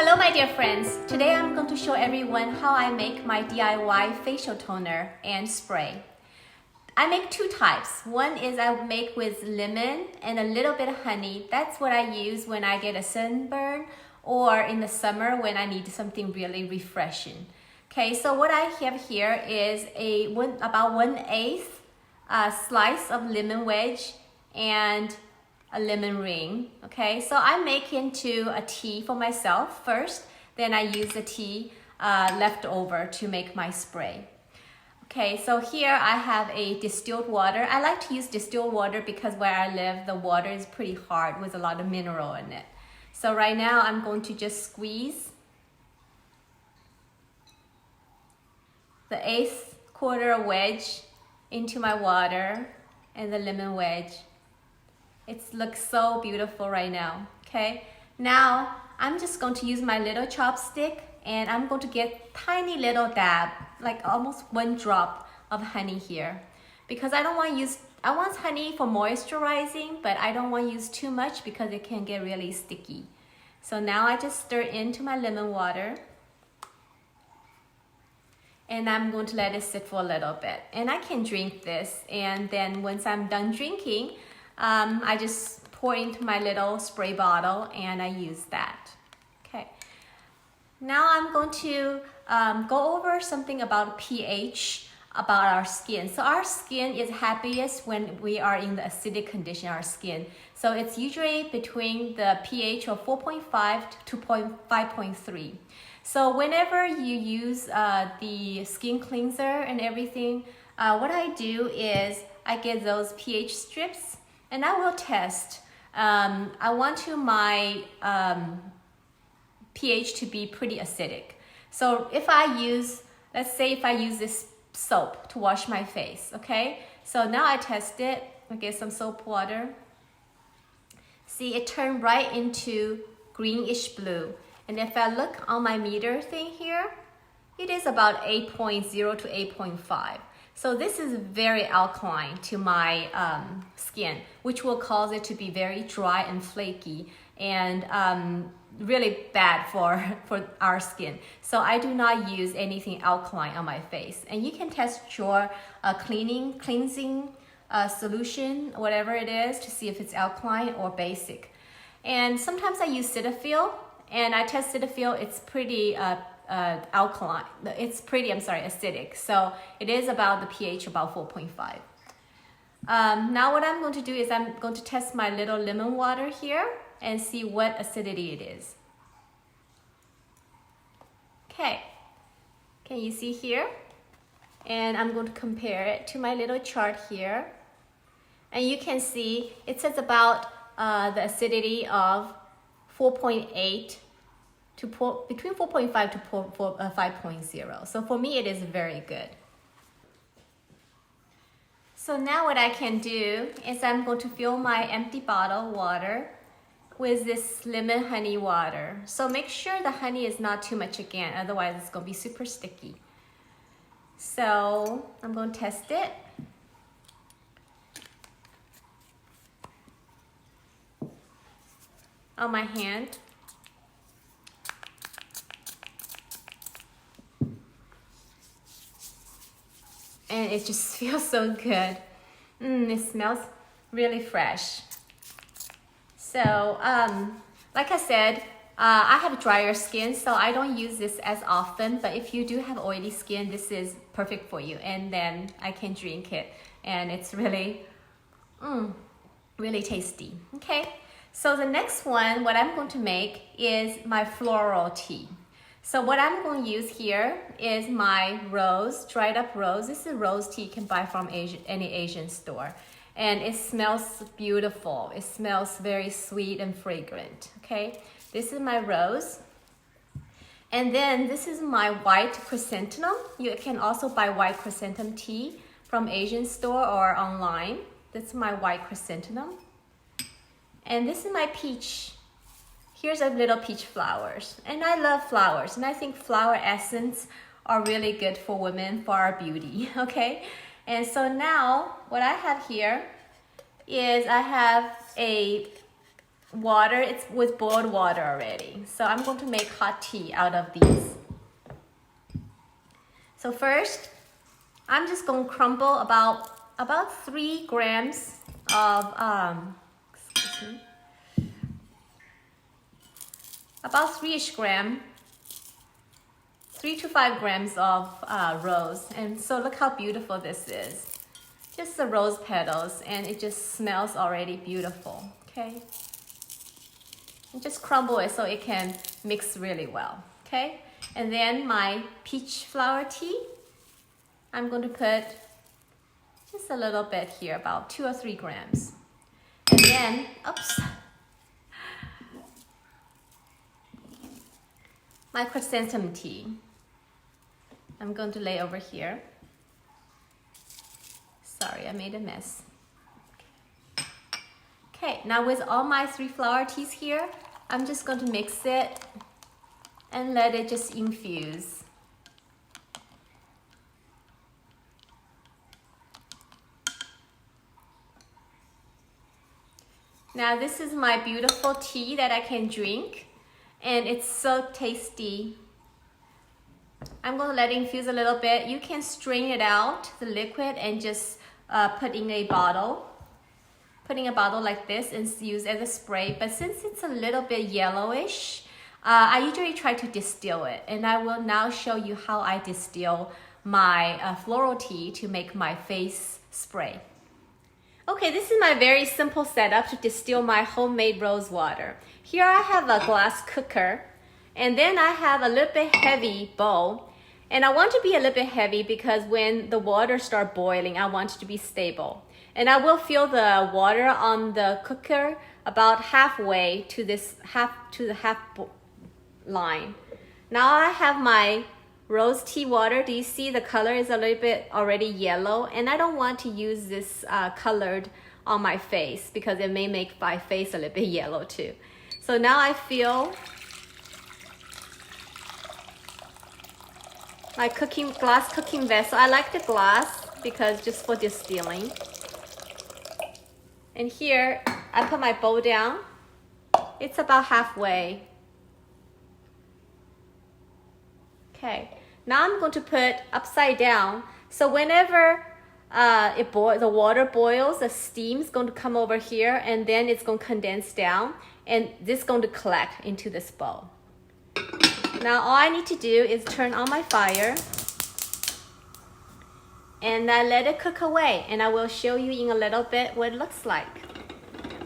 Hello my dear friends, today I'm going to show everyone how I make my DIY facial toner and spray. I make two types. One is I make with lemon and a little bit of honey. That's what I use when I get a sunburn or in the summer when I need something really refreshing. Okay, so what I have here is about 1/8 slice of lemon wedge and a lemon ring. Okay, so I make into a tea for myself first, then I use the tea left over to make my spray. Okay, so here I have a distilled water. I like to use distilled water because where I live, the water is pretty hard with a lot of mineral in it. So right now I'm going to just squeeze the 1/8 wedge into my water and the lemon wedge. It looks so beautiful right now, okay? Now, I'm just going to use my little chopstick and I'm going to get tiny little dab, like almost 1 drop of honey here. Because I want honey for moisturizing, but I don't want to use too much because it can get really sticky. So now I just stir into my lemon water. And I'm going to let it sit for a little bit. And I can drink this, and then once I'm done drinking, I just pour into my little spray bottle and I use that. Okay. Now I'm going to go over something about pH, about our skin. So our skin is happiest when we are in the acidic condition, our skin. So it's usually between the pH of 4.5 to 5.3. So whenever you use the skin cleanser and everything, what I do is I get those pH strips and I will test. I want my pH to be pretty acidic. So if I use, let's say if I use this soap to wash my face, okay? So now I test it, I get some soap water. See, it turned right into greenish blue. And if I look on my meter thing here, it is about 8.0 to 8.5. So this is very alkaline to my skin, which will cause it to be very dry and flaky and really bad for our skin. So I do not use anything alkaline on my face. And you can test your cleansing solution, whatever it is, to see if it's alkaline or basic. And sometimes I use Cetaphil, and I test Cetaphil, it's pretty alkaline. It's pretty, acidic. So it is about the pH about 4.5. Now what I'm going to do is I'm going to test my little lemon water here and see what acidity it is. Okay, can you see here? And I'm going to compare it to my little chart here. And you can see it says about the acidity of 4.8 to between 4.5 to 5.0. So for me, it is very good. So now what I can do is I'm going to fill my empty bottle water with this lemon honey water. So make sure the honey is not too much again, otherwise it's going to be super sticky. So I'm going to test it. On my hand. And it just feels so good. It smells really fresh. So, like I said, I have drier skin, so I don't use this as often. But if you do have oily skin, this is perfect for you. And then I can drink it, and it's really, really tasty. Okay. So the next one, what I'm going to make is my floral tea. So what I'm going to use here is my rose, dried up rose. This is rose tea you can buy from any Asian store. And it smells beautiful. It smells very sweet and fragrant, okay? This is my rose. And then this is my white chrysanthemum. You can also buy white chrysanthemum tea from Asian store or online. That's my white chrysanthemum. And this is my peach. Here's a little peach flowers. And I love flowers. And I think flower essence are really good for women, for our beauty, okay? And so now what I have here is I have a water. It's with boiled water already. So I'm going to make hot tea out of these. So first, I'm just going to crumble about 3 grams of excuse me, about 3-ish gram, 3 to 5 grams of rose. And so look how beautiful this is. Just the rose petals, and it just smells already beautiful. Okay, and just crumble it so it can mix really well. Okay, and then my peach flower tea, I'm going to put just a little bit here, about 2 or 3 grams. And then, oops, my chrysanthemum tea, I'm going to lay over here. Sorry, I made a mess. Okay, now with all my 3 flower teas here, I'm just going to mix it and let it just infuse. Now this is my beautiful tea that I can drink, and it's so tasty. I'm going to let it infuse a little bit. You can strain it out, the liquid, and just put in a bottle. Putting a bottle like this and use as a spray. But since it's a little bit yellowish, I usually try to distill it. And I will now show you how I distill my floral tea to make my face spray. Okay, this is my very simple setup to distill my homemade rose water. Here I have a glass cooker, and then I have a little bit heavy bowl. And I want to be a little bit heavy because when the water starts boiling, I want it to be stable. And I will fill the water on the cooker about halfway to the half line. Now I have my rose tea water. Do you see the color is a little bit already yellow? And I don't want to use this colored on my face because it may make my face a little bit yellow too. So now I fill my glass cooking vessel. I like the glass because just for distilling. And here I put my bowl down. It's about halfway. Okay, now I'm going to put upside down. So whenever the water boils, the steam is going to come over here, and then it's going to condense down, and this is going to collect into this bowl. Now all I need to do is turn on my fire, and I let it cook away, and I will show you in a little bit what it looks like.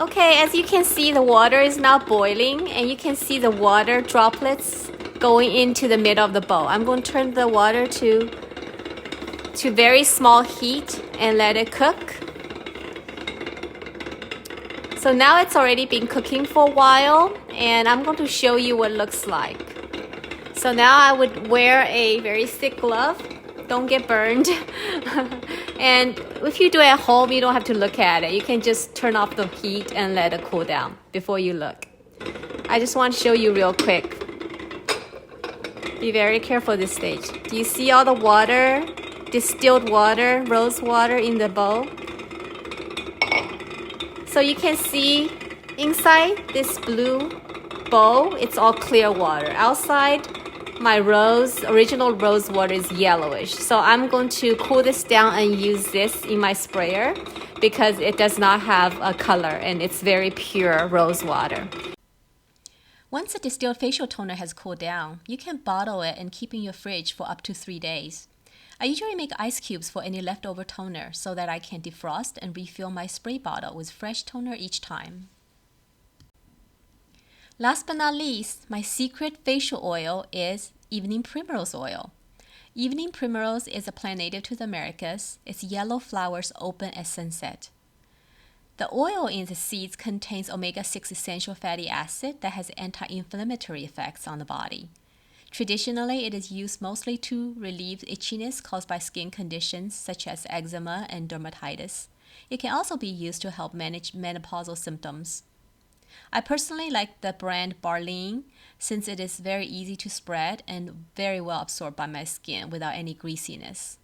Okay, as you can see, the water is now boiling, and you can see the water droplets going into the middle of the bowl. I'm going to turn the water to very small heat and let it cook. So now it's already been cooking for a while, and I'm going to show you what it looks like. So now I would wear a very thick glove. Don't get burned. And if you do it at home, you don't have to look at it. You can just turn off the heat and let it cool down before you look. I just want to show you real quick. Be very careful this stage. Do you see all the water, distilled water, rose water in the bowl? So you can see inside this blue bowl, it's all clear water. Outside, my original rose water is yellowish. So I'm going to cool this down and use this in my sprayer because it does not have a color and it's very pure rose water. Once the distilled facial toner has cooled down, you can bottle it and keep in your fridge for up to 3 days. I usually make ice cubes for any leftover toner so that I can defrost and refill my spray bottle with fresh toner each time. Last but not least, my secret facial oil is Evening Primrose Oil. Evening Primrose is a plant native to the Americas. Its yellow flowers open at sunset. The oil in the seeds contains omega-6 essential fatty acid that has anti-inflammatory effects on the body. Traditionally, it is used mostly to relieve itchiness caused by skin conditions such as eczema and dermatitis. It can also be used to help manage menopausal symptoms. I personally like the brand Barleen since it is very easy to spread and very well absorbed by my skin without any greasiness.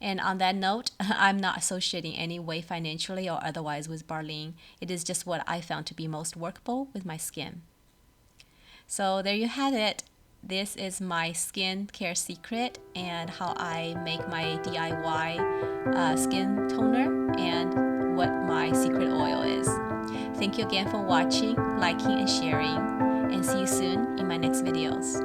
And on that note, I'm not associating any way financially or otherwise with Barlene. It is just what I found to be most workable with my skin. So there you have it. This is my skincare secret and how I make my DIY skin toner and what my secret oil is. Thank you again for watching, liking, and sharing, and see you soon in my next videos.